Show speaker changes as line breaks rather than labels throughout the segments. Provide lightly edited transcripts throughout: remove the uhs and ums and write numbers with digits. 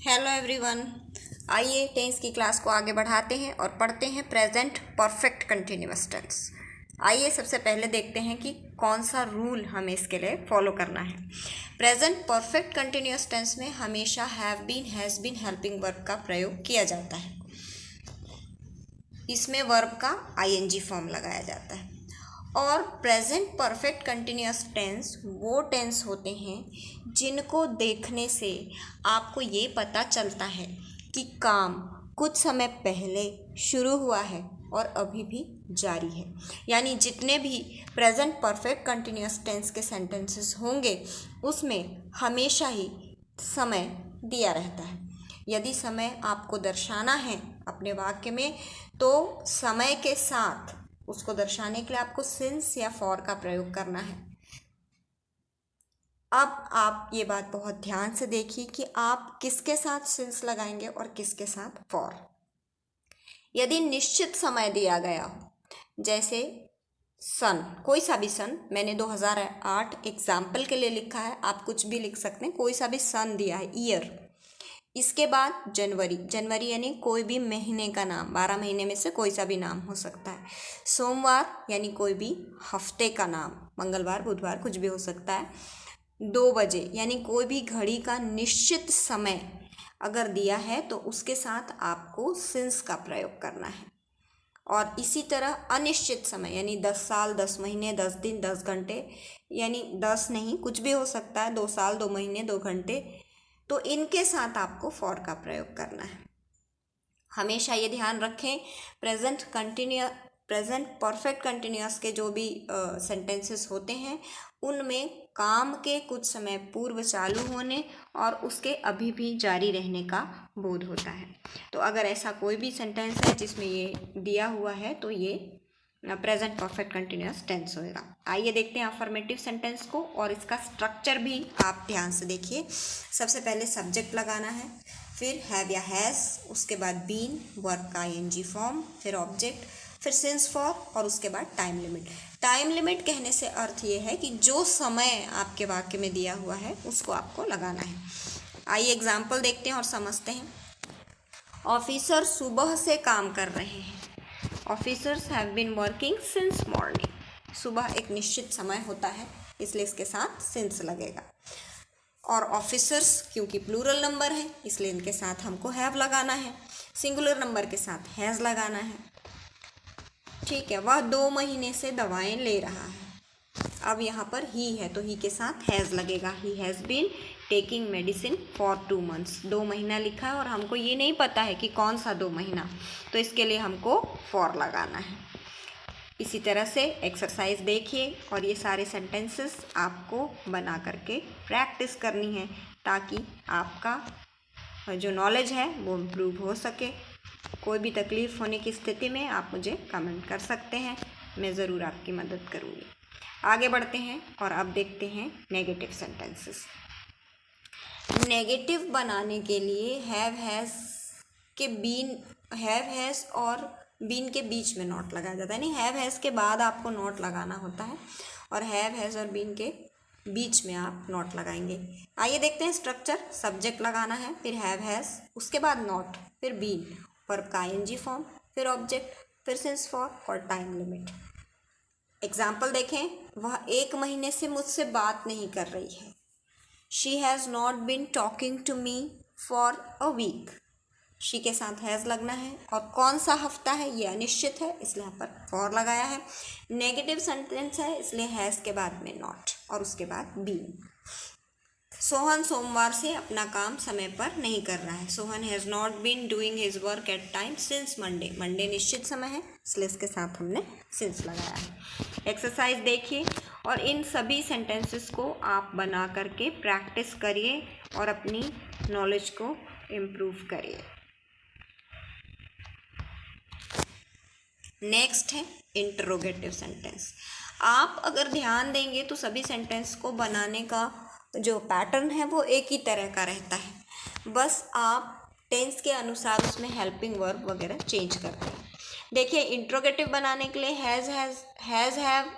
Hello everyone. आइए tense की class को आगे बढ़ाते हैं और पढ़ते हैं प्रेजेंट परफेक्ट कंटिन्यूअस टेंस। आइए सबसे पहले देखते हैं कि कौन सा रूल हमें इसके लिए फॉलो करना है। प्रेजेंट परफेक्ट कंटिन्यूअस टेंस में हमेशा have been, has been, helping verb का प्रयोग किया जाता है। इसमें वर्ब का आईएनजी फॉर्म लगाया जाता है। और प्रेजेंट परफेक्ट कंटिन्यूअस टेंस वो टेंस होते हैं जिनको देखने से आपको ये पता चलता है कि काम कुछ समय पहले शुरू हुआ है और अभी भी जारी है। यानी जितने भी प्रेजेंट परफेक्ट कंटिन्यूअस टेंस के सेंटेंसेस होंगे उसमें हमेशा ही समय दिया रहता है। यदि समय आपको दर्शाना है अपने वाक्य में तो समय के साथ उसको दर्शाने के लिए आपको सिंस या फॉर का प्रयोग करना है। अब आप ये बात बहुत ध्यान से देखिए कि आप किसके साथ सिंस लगाएंगे और किसके साथ फॉर। यदि निश्चित समय दिया गया हो, जैसे सन, कोई सा भी सन, मैंने 2008 एग्जाम्पल के लिए लिखा है, आप कुछ भी लिख सकते हैं, कोई सा भी सन दिया है, ईयर। इसके बाद जनवरी, जनवरी यानी कोई भी महीने का नाम, 12 महीने में से कोई सा भी नाम हो सकता है। सोमवार यानी कोई भी हफ्ते का नाम, मंगलवार, बुधवार, कुछ भी हो सकता है। 2 बजे यानी कोई भी घड़ी का निश्चित समय अगर दिया है तो उसके साथ आपको सिंस का प्रयोग करना है। और इसी तरह अनिश्चित समय यानी 10 साल, 10 महीने, 10 दिन, 10 घंटे, यानी 10 नहीं, कुछ भी हो सकता है, 2 साल, 2 महीने, 2 घंटे, तो इनके साथ आपको फॉर का प्रयोग करना है। हमेशा ये ध्यान रखें, प्रेजेंट परफेक्ट कंटिन्यूअस के जो भी सेंटेंसेस होते हैं उनमें काम के कुछ समय पूर्व चालू होने और उसके अभी भी जारी रहने का बोध होता है। तो अगर ऐसा कोई भी सेंटेंस है जिसमें ये दिया हुआ है तो ये प्रेजेंट परफेक्ट कंटिन्यूअस टेंस होएगा। आइए देखते हैं अफर्मेटिव सेंटेंस को और इसका स्ट्रक्चर भी आप ध्यान से देखिए। सबसे पहले सब्जेक्ट लगाना है, फिर हैव या हैज़, उसके बाद बीन, वर्ब का आईएनजी फॉर्म, फिर ऑब्जेक्ट, फिर सिंस फॉर और उसके बाद टाइम लिमिट। टाइम लिमिट कहने से अर्थ ये है कि जो समय आपके वाक्य में दिया हुआ है उसको आपको लगाना है। आइए एग्जाम्पल देखते हैं और समझते हैं। ऑफिसर सुबह से काम कर रहे हैं। Officers have been working since morning. सुबह एक निश्चित समय होता है इसलिए इसके साथ सिंस लगेगा। और ऑफिसर्स क्योंकि प्लूरल नंबर है इसलिए इनके साथ हमको हैव लगाना है। सिंगुलर नंबर के साथ हैज़ लगाना है। ठीक है, वह 2 महीने से दवाएं ले रहा है। अब यहाँ पर ही है तो ही के साथ हैज़ लगेगा। He has been taking medicine for 2 months. 2 महीना लिखा है और हमको ये नहीं पता है कि कौन सा 2 महीना, तो इसके लिए हमको फॉर लगाना है। इसी तरह से एक्सरसाइज देखिए और ये सारे सेंटेंसेस आपको बना करके प्रैक्टिस करनी है ताकि आपका जो नॉलेज है वो इम्प्रूव हो सके। कोई भी तकलीफ़ होने की स्थिति में आप मुझे कमेंट कर सकते हैं, मैं ज़रूर आपकी मदद करूँगी। आगे बढ़ते हैं और अब देखते हैं नेगेटिव सेंटेंसेस। नेगेटिव बनाने के लिए हैव हैज़ के बीन, हैव हैज़ और बीन के बीच में नॉट लगाया जाता है। यानी हैव हैज़ के बाद आपको नॉट लगाना होता है और हैव हैज़ और बीन के बीच में आप नॉट लगाएंगे। आइए देखते हैं स्ट्रक्चर। सब्जेक्ट लगाना है, फिर हैव हैज़, उसके बाद नॉट, फिर बीन, वर्ब का आईएनजी फॉर्म, फिर ऑब्जेक्ट, फिर सिंस फॉर और टाइम लिमिट। एग्जाम्पल देखें। वह 1 महीने से मुझसे बात नहीं कर रही है। She has not been talking to me for a week. She के साथ हैज़ लगना है और कौन सा हफ्ता है ये अनिश्चित है इसलिए यहाँ पर फॉर लगाया है। नेगेटिव सेंटेंस है इसलिए हैज़ के बाद में नॉट और उसके बाद बीन। सोहन सोमवार से अपना काम समय पर नहीं कर रहा है। Sohan has not been doing his work at time since Monday. Monday निश्चित समय है इसलिए इसके साथ हमने सिंस लगाया है। एक्सरसाइज देखिए और इन सभी सेंटेंसेस को आप बना करके प्रैक्टिस करिए और अपनी नॉलेज को इम्प्रूव करिए। नेक्स्ट है इंटरोगेटिव सेंटेंस। आप अगर ध्यान देंगे तो सभी सेंटेंस को बनाने का जो पैटर्न है वो एक ही तरह का रहता है, बस आप टेंस के अनुसार उसमें हेल्पिंग वर्ब वगैरह चेंज करते हैं। देखिए इंटरोगेटिव बनाने के लिए हैज़ हैव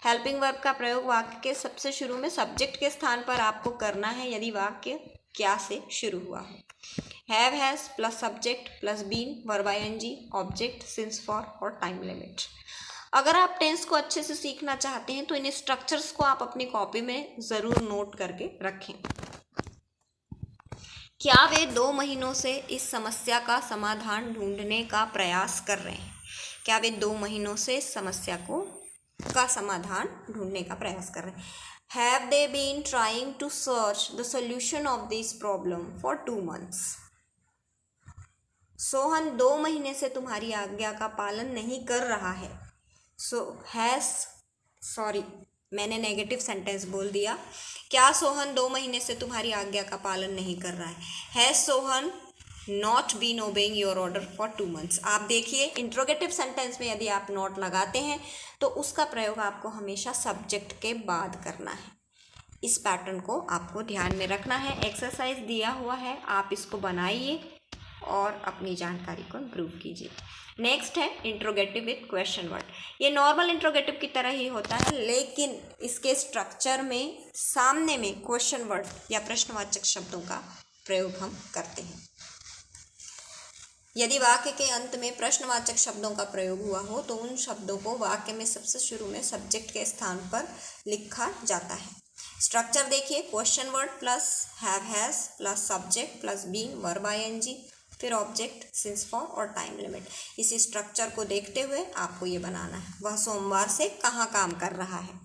हेल्पिंग वर्ब का प्रयोग वाक्य के सबसे शुरू में सब्जेक्ट के स्थान पर आपको करना है यदि वाक्य क्या से शुरू हुआ हो। Have has plus subject plus been verb ING object since for और टाइम लिमिट। अगर आप टेंस को अच्छे से सीखना चाहते हैं तो इन स्ट्रक्चर्स को आप अपनी कॉपी में ज़रूर नोट करके रखें। क्या वे 2 महीनों से इस समस्या का समाधान ढूंढने का प्रयास कर रहे हैं? क्या वे 2 महीनों से इस समस्या का समाधान ढूंढने का प्रयास कर रहे हैं? Have they been trying to search the solution of this problem for 2 months? Sohan 2 महीने से तुम्हारी आज्ञा का पालन नहीं कर रहा है। मैंने नेगेटिव सेंटेंस बोल दिया। क्या सोहन 2 महीने से तुम्हारी आज्ञा का पालन नहीं कर रहा है? Has Sohan not been obeying your order for 2 months? आप देखिए इंट्रोगेटिव सेंटेंस में यदि आप नॉट लगाते हैं तो उसका प्रयोग आपको हमेशा सब्जेक्ट के बाद करना है। इस पैटर्न को आपको ध्यान में रखना है। एक्सरसाइज दिया हुआ है, आप इसको बनाइए और अपनी जानकारी को इम्प्रूव कीजिए। नेक्स्ट है इंट्रोगेटिव विथ क्वेश्चन वर्ड। ये नॉर्मल इंट्रोगेटिव की तरह ही होता है, लेकिन इसके स्ट्रक्चर में सामने में क्वेश्चन वर्ड या प्रश्नवाचक शब्दों का प्रयोग हम करते हैं। यदि वाक्य के अंत में प्रश्नवाचक शब्दों का प्रयोग हुआ हो तो उन शब्दों को वाक्य में सबसे शुरू में सब्जेक्ट के स्थान पर लिखा जाता है। स्ट्रक्चर देखिए, question word plus have has plus subject plus been verb ING फिर ऑब्जेक्ट सिंस फॉर और टाइम लिमिट। इसी स्ट्रक्चर को देखते हुए आपको ये बनाना है। वह सोमवार से कहाँ काम कर रहा है?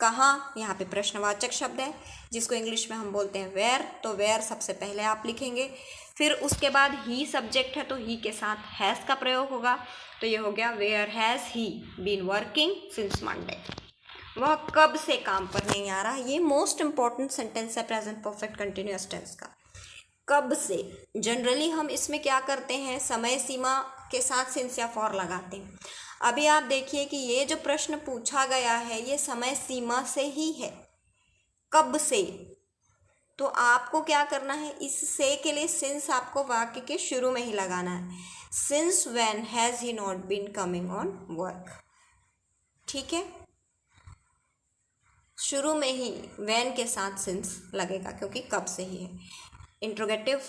कहाँ यहाँ पे प्रश्नवाचक शब्द है जिसको इंग्लिश में हम बोलते हैं वेयर, तो वेयर सबसे पहले आप लिखेंगे। फिर उसके बाद ही सब्जेक्ट है तो ही के साथ हैज़ का प्रयोग होगा, तो ये हो गया where has he been working since Monday. वह कब से काम पर नहीं आ रहा। ये मोस्ट इंपॉर्टेंट सेंटेंस है प्रेजेंट परफेक्ट कंटिन्यूअस टेंस का। कब से, जनरली हम इसमें क्या करते हैं, समय सीमा के साथ सिंस या फॉर लगाते हैं। अभी आप देखिए कि ये जो प्रश्न पूछा गया है ये समय सीमा से ही है, कब से। तो आपको क्या करना है, इस से के लिए सिंस आपको वाक्य के शुरू में ही लगाना है। Since when has he not been coming on work. ठीक है, शुरू में ही व्हेन के साथ सिंस लगेगा क्योंकि कब से ही है। इंट्रोगेटिव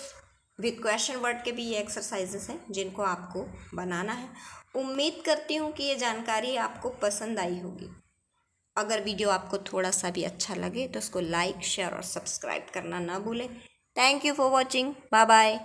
विद क्वेश्चन वर्ड के भी ये एक्सरसाइजेस हैं जिनको आपको बनाना है। उम्मीद करती हूँ कि ये जानकारी आपको पसंद आई होगी। अगर वीडियो आपको थोड़ा सा भी अच्छा लगे तो उसको लाइक शेयर और सब्सक्राइब करना ना भूलें। Thank you for watching. Bye bye.